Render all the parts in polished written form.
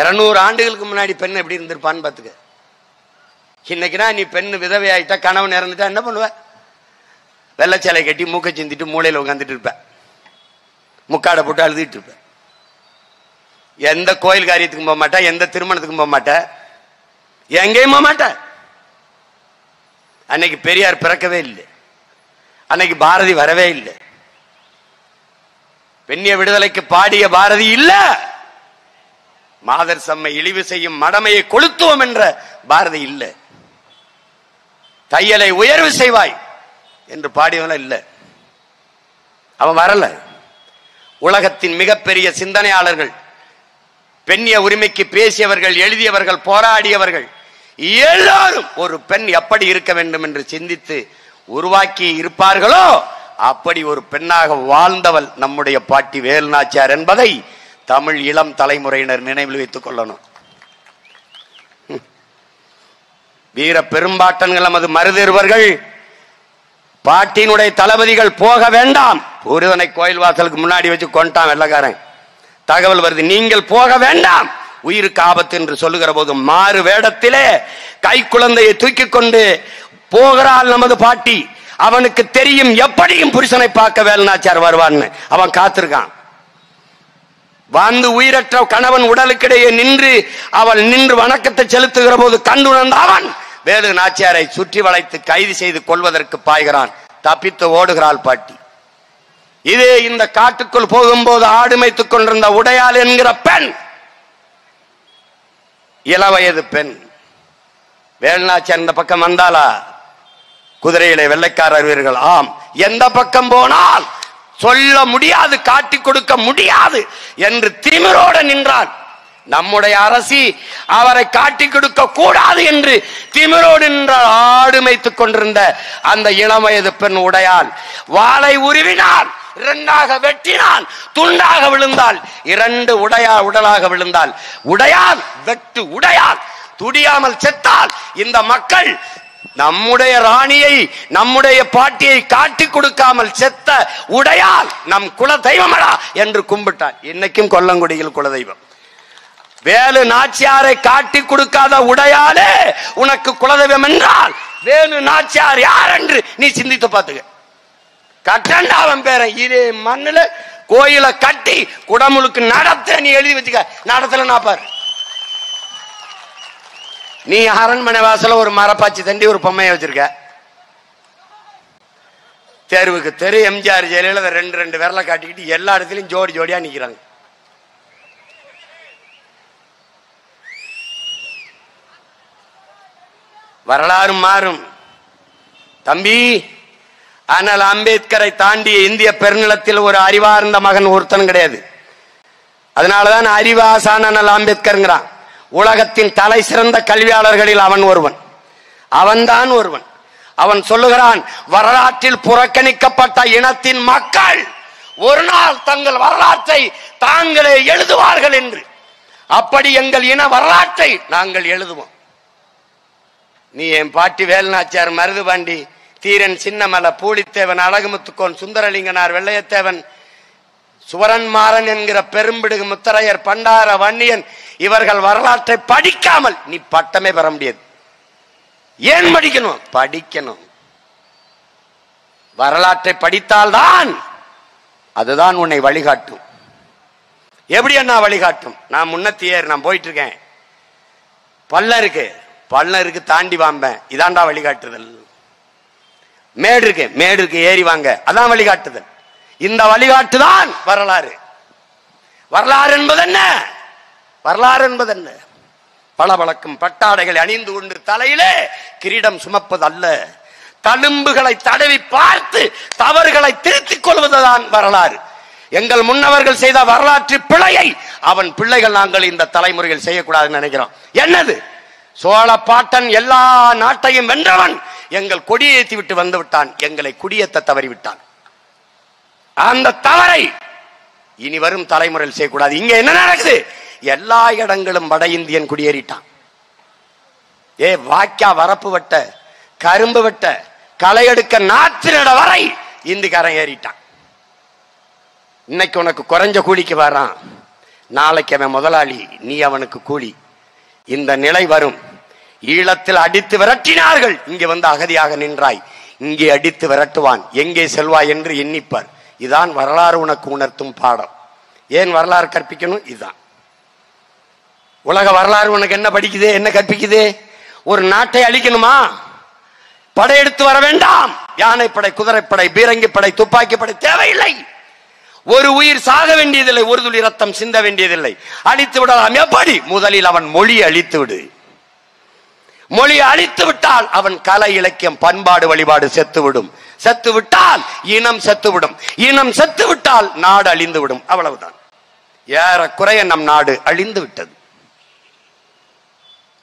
200 ஆண்டுகளுக்கு முன்னாடி பெண் எப்படி இருந்திருப்பான்னு பாத்துக்க. இன்னைக்குனா நீ பெண் விதவை ஆயிட்டா, கணவன் இறந்துட்டா என்ன பண்ணுவ? வெள்ளச்சேலை கட்டி மூக்க சிந்திட்டு மூளையில உட்காந்துட்டு இருப்ப, முக்காடை போட்டு அழுதுட்டு இருப்ப. எந்த கோயில் காரியத்துக்கும் போக மாட்டா, எந்த திருமணத்துக்கும் போக மாட்ட, எங்கேயும் போக மாட்ட. அன்னைக்கு பெரியார் பிறக்கவே இல்லை, அன்னைக்கு பாரதி வரவே இல்லை, பெண்ணிய விடுதலைக்கு பாடிய பாரதி இல்ல, மாதர் செம்மை இழிவு செய்யும் மடமையை கொளுத்துவோம் என்ற பாரதி இல்ல, தையலை உயர்வு செய்வாய் என்று பாடியவன இல்ல, அவன் வரல. உலகத்தின் மிகப்பெரிய சிந்தனையாளர்கள், பெண்ணிய உரிமைக்கு பேசியவர்கள், எழுதியவர்கள், போராடியவர்கள் எல்லாரும் ஒரு பெண் எப்படி இருக்க வேண்டும் என்று சிந்தித்து உருவாக்கி இருப்பார்களோ அப்படி ஒரு பெண்ணாக வாழ்ந்தவள் நம்முடைய பாட்டி வேலுநாச்சியார் என்பதை தமிழ் இளம் தலைமுறையினர் நினைவில் வைத்துக் கொள்ளணும். வீர பெரும்பாட்டன்கள் நமது மருதேறுவர்கள், பாட்டினுடைய தளபதிகள் போக வேண்டாம். ஒருவனை கோயில் வாசலுக்கு முன்னாடி வச்சு கொண்டான் வெள்ளக்காரன். தகவல் வருது, நீங்கள் போக வேண்டாம், உயிருக்கு ஆபத்து என்று சொல்லுகிற போது மாறு வேடத்திலே கை குழந்தையை தூக்கி கொண்டு போகிறாள் நமது பாட்டி. அவனுக்கு தெரியும் எப்படியும் புருஷனை பார்க்க வேலுநாச்சியார் வருவான்னு. அவன் காத்திருக்கான். வந்து உயிரற்ற கணவன் உடலுக்கிடையே நின்று அவள் நின்று வணக்கத்தை செலுத்துகிற போது கண்டுணர்ந்த அவன் வேலு நாச்சியாரை சுற்றி வளைத்து கைது செய்து கொள்வதற்கு பாய்கிறான். தப்பித்து ஓடுகிறாள் பாட்டி. இதே இந்த காட்டுக்குள் போகும்போது ஆடு மேய்த்துக் கொண்டிருந்த உடையாள் என்கிற பெண், இளவயது பெண், வேலுநாச்சியார் இந்த பக்கம் வந்தாளா? குதிரையிலே வெள்ளைக்காரர் வீரர்கள், ஆம், எந்த பக்கம் போனால் சொல்ல முடியாது, காட்டி கொடுக்க முடியாது என்று திமிரோடு நின்றான். நம்முடைய அரசி அவரை காட்டி கொடுக்க கூடாது என்று திமிரோடு நின்றால். ஆடு மேய்த்துக் கொண்டிருந்த அந்த இளம் வயது பெண் உடையாள் வாளை உருவினாள், இரண்டாக வெட்டினான், துண்டாக விழுந்தாள், 2 உடலாக விழுந்தாள். உடையாள் வெட்டு உடையாள் துடியாமல் செத்தால் இந்த மக்கள் நம்முடைய ராணியை, நம்முடைய பாட்டியை காட்டி கொடுக்காமல் செத்த உடையால் நம் குல தெய்வமடா என்று கும்பிட்டான். இன்னைக்கும் கொல்லங்குடியில் குலதெய்வம். வேலு நாச்சியாரை காட்டி கொடுக்காத உடையாலே உனக்கு குலதெய்வம் என்றால் வேலு நாச்சியார் யார் என்று நீ சிந்தித்து பார்த்துக்க. கட்டண்டா அவன் பேரை இதே மண்ணுல கோயில கட்டி குடமுழுக்கு நடத்த நீ எழுதி வச்சுக்க. நடத்தல நான் பாரு, நீ அரண்மனை வாசல ஒரு மரப்பாச்சி தண்டி ஒரு பொம்மையை வச்சிருக்க. தேர்வுக்கு தெரு எம்ஜிஆர் ஜெயலலிதா 2 விரலை காட்டிக்கிட்டு எல்லா இடத்துலயும் ஜோடி ஜோடியா நிக்கிறாங்க. வரலாறு மாறும் தம்பி. ஆனால் அம்பேத்கரை தாண்டிய இந்திய பெருநிலத்தில் ஒரு அறிவார்ந்த மகன் ஒருத்தன் கிடையாது. அதனாலதான் அறிவாசான் அம்பேத்கர்ங்கிறான். உலகத்தின் தலை சிறந்த கல்வியாளர்களில் அவன் ஒருவன், அவன்தான் ஒருவன். அவன் சொல்லுகிறான், வரலாற்றில் புறக்கணிக்கப்பட்ட இனத்தின் மக்கள் ஒரு நாள் தங்கள் வரலாற்றை தாங்களே எழுதுவார்கள் என்று. அப்படி எங்கள் இன வரலாற்றை நாங்கள் எழுதுவோம். நீ என் பாட்டி வேலுநாச்சியார், மருதுபாண்டி, தீரன் சின்னமலை, பூலித்தேவன், அழகுமுத்துக்கோன், சுந்தரலிங்கனார், வெள்ளையத்தேவன், சுவரன்மாறன் என்கிற பெரும்பிடுகு முத்தரையர், பண்டார வன்னியன் இவர்கள் வரலாற்றை படிக்காமல் நீ பட்டமே பெற முடியாது. ஏன் படிக்கணும்? படிக்கணும். வரலாற்றை படித்தால்தான் அதுதான் உன்னை வழிகாட்டும். எப்படி என்ன வழிகாட்டும்? நான் முன்னத்தியர், நான் போயிட்டு இருக்கேன், பள்ளம் இருக்கு தாண்டி வாம்பேன், இதாண்டா வழிகாட்டுதல். மேடு இருக்கு ஏறி வாங்க, அதான் வழிகாட்டுதல். இந்த வழிகாட்டுதான் வரலாறு. வரலாறு என்பது என்ன? வரலாறு என்பது என்ன? பளபளக்கும் பட்டாடைகளை அணிந்து கொண்டு தலையிலே கிரீடம் சுமப்பது அல்ல, தழும்புகளை தடவி பார்த்து தவறுகளை திருத்திக் கொள்வதுதான் வரலாறு. எங்கள் முன்னவர்கள் செய்த வரலாற்று பிழையை அவன் பிள்ளைகள் நாங்கள் இந்த தலைமுறையில் செய்யக்கூடாதுன்னு நினைக்கிறோம். என்னது? சோழ பாட்டன் எல்லா நாட்டையும் வென்றவன் எங்கள் கொடியேற்றி விட்டு வந்து விட்டான், எங்களை குடியேற்ற தவறிவிட்டான். அந்த தவறை இனி வரும் தலைமுறையில் செய்யக்கூடாது. இங்க என்ன நடக்குது? எல்லா இடங்களும் வட இந்தியன் குடியேறிட்டான். வாக்கியா வரப்பு வெட்ட, கரும்பு வெட்ட, களை எடுக்க, நாற்று நட வரை இந்திக்காரன் ஏறிட்டான். இன்னைக்கு உனக்கு குறைஞ்ச கூலிக்கு வரான், நாளைக்கு அவன் முதலாளி, நீ அவனுக்கு கூலி. இந்த நிலை வரும். ஈழத்தில் அடித்து விரட்டினார்கள், இங்கே வந்து அகதியாக நின்றாய், இங்கே அடித்து விரட்டுவான், எங்கே செல்வாய் என்று எண்ணிப்பார். இதான் வரலாறு உனக்கு உணர்த்தும் பாடம். ஏன் வரலாறு கற்பிக்கணும்? இதுதான். உலக வரலாறு உனக்கு என்ன படிக்குது, என்ன கற்பிக்குது? ஒரு நாட்டை அழிக்கணுமா, படையெடுத்து வர வேண்டாம். யானைப்படை, குதிரைப்படை, பீரங்கி படை, துப்பாக்கி படை தேவையில்லை. ஒரு உயிர் சாக வேண்டியதில்லை, ஒரு துளி ரத்தம் சிந்த வேண்டியதில்லை. அழித்து விடலாம். எப்படி? முதலில் அவன் மொழியை அழித்து விடு. மொழியை அழித்து விட்டால் அவன் கலை, இலக்கியம், பண்பாடு, வழிபாடு செத்துவிடும். செத்து விட்டால் இனம் செத்துவிடும். இனம் செத்து விட்டால் நாடு அழிந்து விடும். அவ்வளவுதான். ஏறக்குறைய நம் நாடு அழிந்து விட்டது.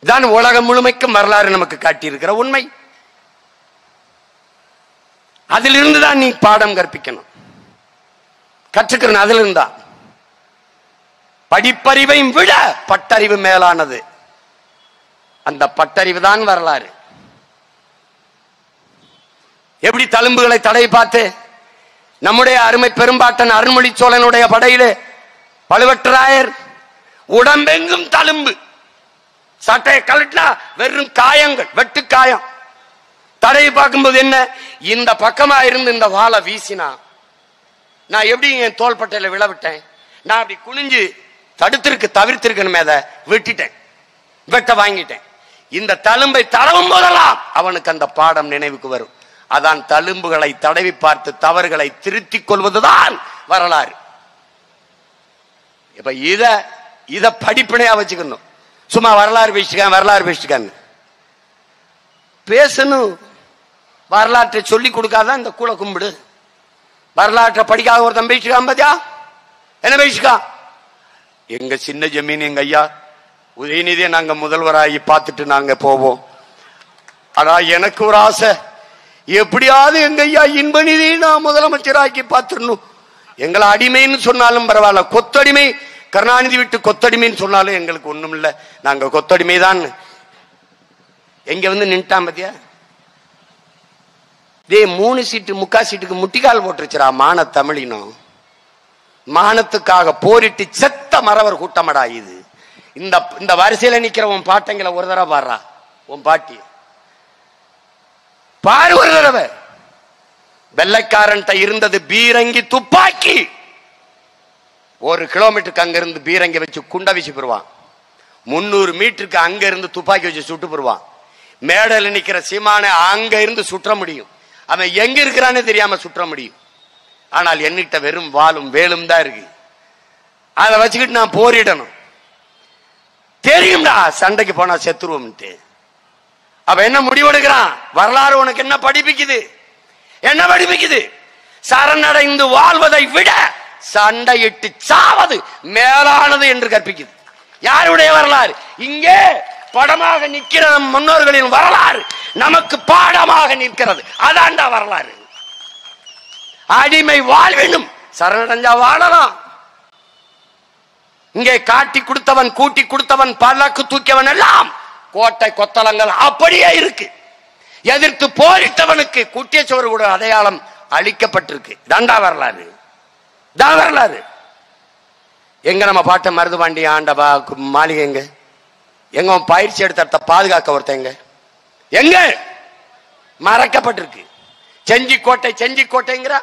தான் உலகம் முழுமைக்கும் வரலாறு நமக்கு காட்டியிருக்கிற உண்மை. அதிலிருந்து தான் நீ பாடம் கற்பிக்கணும், கற்றுக்கணும். அதில் இருந்தா படிப்பறிவை விட பட்டறிவு மேலானது. அந்த பட்டறிவு தான் வரலாறு. எப்படி தழும்புகளை தடை பார்த்து நம்முடைய அருமை பெரும்பாட்டன் அருண்மொழி சோழனுடைய படையிலே பழுவட்டராயர் உடம்பெங்கும் தழும்பு, சட்டையை கழட்டினா வெறும் காயங்கள், வெட்டு காயம். தடையை பார்க்கும்போது என்ன, இந்த பக்கமா இருந்து இந்த வாளை வீசினா நான் எப்படி என் தோள்பட்டையில விழவிட்டேன், நான் அப்படி குனிஞ்சு தவிர்த்திருக்கணுமே, அதை விட்டுட்டேன், வெட்ட வாங்கிட்டேன். இந்த தழும்பை தடவும் போதெல்லாம் அவனுக்கு அந்த பாடம் நினைவுக்கு வரும். அதான் தழும்புகளை தடவி பார்த்து தவறுகளை திருத்திக் கொள்வதுதான் வரலாறு. இப்ப இத படிப்பினையா வச்சுக்கணும். சும்மா வரலாறு பேசிக்கான்னு பேசணும். வரலாற்றை சொல்லி கொடுக்காதான் இந்த கூல கும்பிடு. வரலாற்றை படிக்காத ஒருத்தன் பேசிக்கான் பாத்தியா, என்ன பேசிக்கான்? எங்க சின்ன ஜமீன் எங்க ஐயா உதயநிதியை நாங்க முதல்வராகி பார்த்துட்டு நாங்க போவோம். ஆனா எனக்கு ஒரு ஆசை, எப்படியாவது எங்க ஐயா இன்ப நிதியை நான் முதலமைச்சராக்கி பார்த்துடணும். எங்களை அடிமைன்னு சொன்னாலும் பரவாயில்ல, கொத்தடிமை, கருணாநிதி விட்டு கொத்தடிமைன்னு சொன்னாலும் எங்களுக்கு ஒண்ணும் இல்லை, நாங்க கொத்தடிமை தான். எங்க வந்து நின்ட்டான் பத்தியா? 3 சீட்டு 3/4 சீட்டுக்கு முட்டிக்கால் போட்டுருச்சுரா மான தமிழினம். மானத்துக்காக போரிட்டு செத்த மறவர் கூட்டமடா இது. இந்த வரிசையில நிக்கிற உன் பாட்டங்களை ஒரு தடவை பாடுறா, உன் பாட்டி பாரு ஒரு தடவை. வெள்ளைக்காரன் இருந்தது பீரங்கி துப்பாக்கி. 1 கிலோமீட்டருக்கு அங்க இருந்து பீரங்கி வச்சு குண்ட வீசி போடுவான். 300 மீட்டருக்கு அங்க இருந்து துப்பாக்கி வச்சு சுட்டு போடுவான். மேடல நிக்கிற சீமான அங்க இருந்து சுற்ற முடியும். அவன் எங்க இருக்கிறான்னு தெரியாம சுற்ற முடியும். ஆனால் என்னிட்ட வெறும் வாளும் வேலும் தான் இருக்கு. அதை வச்சுக்கிட்டு நான் போரிடணும். தெரியும்டா சண்டைக்கு போனா செத்துருவோம்ட்டு. அவ என்ன முடிவெடுக்கிறான்? வரலாறு உனக்கு என்ன படிப்பிக்குது? என்ன படிப்பிக்குது? சரணடைந்து வாழ்வதை விட சண்டையிட்டு சாவது மேலானது என்று கற்பிக்குது. யாருடைய வரலாறு? இங்கே படமாக நிற்கிற நம் முன்னோர்களின் வரலாறு நமக்கு பாடமாக நிற்கிறது. அதான்டா வரலாறு. அடிமை வாழ்வினும் சரணடைஞ்சா வாழலாம். இங்கே காட்டி கொடுத்தவன், கூட்டி கொடுத்தவன், பல்லக்கு தூக்கியவன் எல்லாம் கோட்டை கொத்தளங்கள் அப்படியே இருக்கு. எதிர்த்து போரிட்டவனுக்கு கூட்டிய சோறு கூட அடையாளம் அளிக்கப்பட்டிருக்கு. தாண்டா வரலாறு, தான் வரலாறு. எங்க நம்ம பாட்ட மருதுபாண்டி ஆண்டவா மாளிகை எங்க? எங்க பயிற்சி எடுத்த பாதுகாக்க ஒருத்தங்க எங்க மறக்கப்பட்டிருக்கு? செஞ்சிக்கோட்டை, செஞ்சிக்கோட்டைங்கிற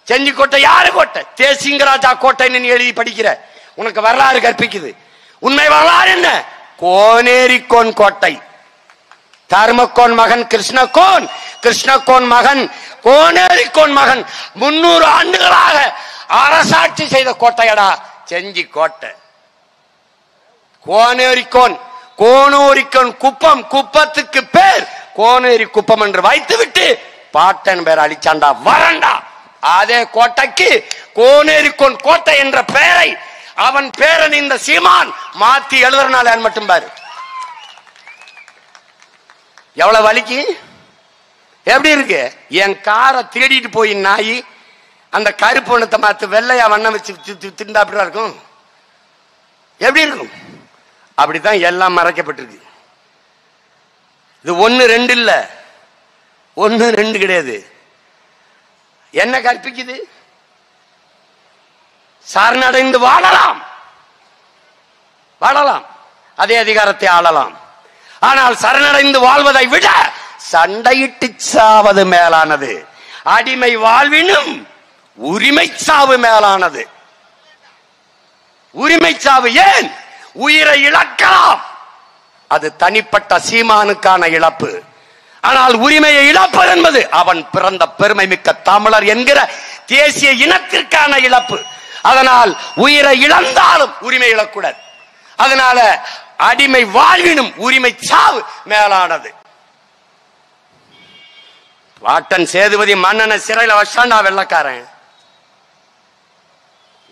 செஞ்சிக்கோட்டை யாரு கோட்டை? தேசிங்கராஜா கோட்டைன்னு எழுதி படிக்கிற உனக்கு வரலாறு கற்பிக்குது. உண்மை வரலாறு என்ன? கோனேரிக்கோன் கோட்டை. தர்மக்கோன் மகன் கிருஷ்ணகோன், கிருஷ்ணகோன் மகன் கோனேரிக்கோன் மகன் 300 ஆண்டுகளாக அரசாட்சி செய்த கோட்டையடா செஞ்சி கோட்டை. கோனேரிக்கோன், கோனூரிக்கோன் குப்பம், குப்பத்துக்கு பேர் கோனேரி குப்பம் என்று வைத்துவிட்டு பாட்டன் பேர் அழிச்சாண்டா வரண்டா. அதே கோட்டைக்கு கோனேரிக்கோன் கோட்டை என்ற பெயரை அவன் பேரன் இந்த சீமான் மாத்தி எழுதுறனால மட்டும் பாரு எவ்வளவு வலிக்கு. எப்படி இருக்கு? என் காரை தேடிட்டு போய் நாய் அந்த கருப்பு வண்ணத்தை மாத்து வெள்ளையா வண்ணம் வச்சு திண்டா அப்படிதான் இருக்கும். எப்படி இருக்கும்? அப்படித்தான் எல்லாம் மறைக்கப்பட்டிருக்கு. இது 1 2 இல்ல, 1 2 கிடையாது. என்ன கற்பிக்குது? சரணடைந்து வாழலாம், வாழலாம், அதே அதிகாரத்தை ஆளலாம். ஆனால் சரணடைந்து வாழ்வதை விட சண்டையிட்டு சாவது மேலானது. அடிமை வாழ்வினும் உரிமை சாவு மேலானது. உரிமை சாவு ஏன்? உயிரை இழக்கலாம், அது தனிப்பட்ட சீமானுக்கான இழப்பு. ஆனால் உரிமையை இழப்பது என்பது அவன் பிறந்த பெருமை மிக்க தமிழர் என்கிற தேசிய இனத்திற்கான இழப்பு. அதனால் உயிரை இழந்தாலும் உரிமை இழக்கூடாது. அதனால அடிமை வாழ்வினும் உரிமை சாவு மேலானது. பாட்டன் சேதுபதி மன்னனை சிறையில் வச்சாண்டா வெள்ளக்காரன்.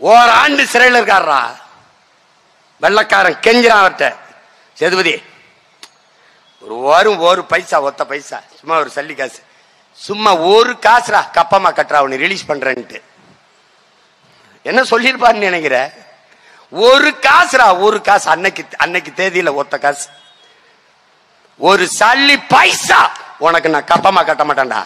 ஓராண்டு சிறையில் இருக்காரா வெள்ளக்காரன். கெஞ்சிரான் அவர்கிட்ட, சேதுபதி ஒரு பைசா, ஒத்த பைசா, சும்மா ஒரு சல்லி காசு, சும்மா ஒரு காசுரா, கப்பமா கட்டுறா, அவனை ரிலீஸ் பண்றேன்ட்டு. என்ன சொல்லிருப்பாருன்னு நினைக்கிற? ஒரு காசுரா, ஒரு காசு. அன்னைக்கு தேதியில ஒத்த காசு, ஒரு சல்லி பைசா உனக்கு நான் கப்பமா கட்ட மாட்டேன்டா.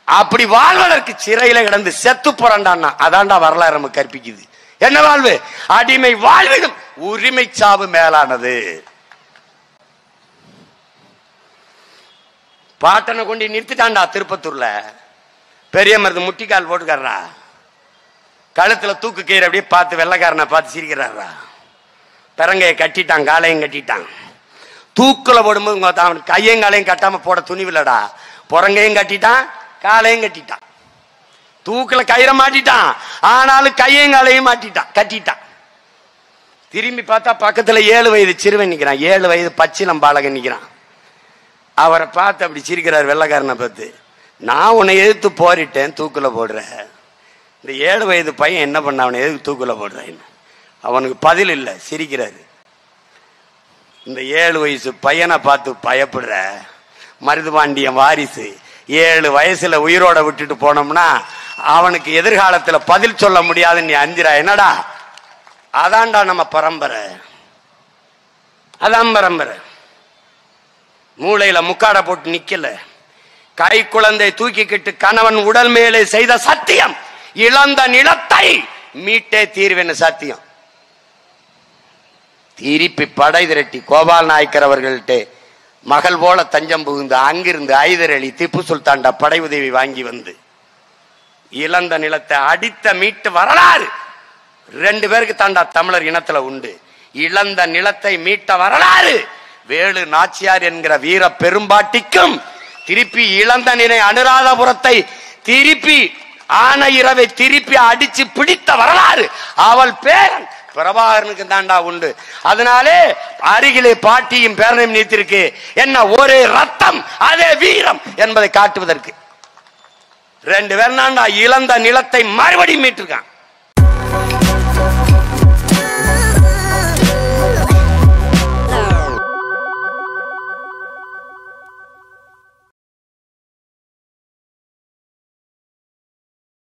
அப்படி வாழ்வதற்கு சிறையில கிடந்து செத்து போறான்டா. அதான்டா வரலாறு நமக்கு கற்பிக்குது. என்ன வாழ்வு? அடிமை வாழ்விடும் உரிமை சாவு மேலானது. பாட்டனை கொண்டு நிறுத்திட்டான்டா திருப்பத்தூர்ல. பெரிய மருந்து முட்டிக்கால் போட்டுக்காரா, கழுத்துல தூக்கு கயிறு அப்படியே பார்த்து வெள்ளைக்காரனை பார்த்து சிரிக்கிறாரா. பிறங்கைய கட்டிட்டான், காலையும் கட்டிட்டான். தூக்குல போடும்போது அவன் கையும் காலையும் கட்டாம போட துணிவில்லடா. புறங்கையும் கட்டிட்டான், காலையும் கட்டிட்டான். தூக்குல கயிறை மாட்டிட்டான், ஆனாலும் கையும் காலையும் கட்டிட்டான். திரும்பி பார்த்தா பக்கத்துல 7 வயது சிறுவன் நிக்கிறான், 7 வயது பச்சிலம் பாலகன் நிக்கிறான். அவரை பார்த்து அப்படி சிரிக்கிறார் வெள்ளைக்காரனை பார்த்து. நான் உன்னை எதிர்த்து போரிட்டேன், தூக்குல போடுற. இந்த 7 வயது பையன் என்ன பண்ண, அவனை எதுக்கு தூக்குல போடுறேன்? அவனுக்கு பதில் இல்லை, சிரிக்கிறாரு. இந்த 7 வயசு பையனை பார்த்து பயப்படுற மருதுபாண்டியன் வாரிசு 7 வயசுல உயிரோட விட்டுட்டு போனோம்னா அவனுக்கு எதிர்காலத்துல பதில் சொல்ல முடியாதுன்னு நீ அஞ்சிரா என்னடா? அதான்டா நம்ம பரம்பரை, அதான் பரம்பரை. மூளையில முக்காட போட்டு நிக்கல. கை குழந்தை தூக்கிக்கிட்டு கணவன் உடல் மேலே செய்த சத்தியம், இழந்த நிலத்தை மீட்டே தீர்வேன்னு சத்தியம். திருப்பி படை திரட்டி கோபால் நாயக்கர் அவர்கள்ட்ட மகள் போல தஞ்சம் புகுந்து அங்கிருந்து ஐதர் அலி திப்பு சுல்தான்டா படை உதவி வாங்கி வந்து இழந்த நிலத்தை அடித்த மீட்டு வரலாறு 2 பேருக்கு தாண்டா தமிழர் இனத்துல உண்டு. இழந்த நிலத்தை மீட்ட வரலாறு வேலு நாச்சியார் என்கிற வீர பெரும்பாட்டிக்கும், திருப்பி இழந்த நிலை அனுராதபுரத்தை திருப்பி ஆன இரவை திருப்பி அடிச்சு பிடித்த வரலாறு அவள் பேரன் பிரபாகரனுக்கு தாண்டா உண்டு. அதனாலே அருகிலே பாட்டியும் பேரனையும் நீத்திருக்கு. என்ன? ஒரே ரத்தம், அதே வீரம் என்பதை காட்டுவதற்கு 2 பேர் தாண்டா இழந்த நிலத்தை மறுபடியும் மீட்டிருக்கான்.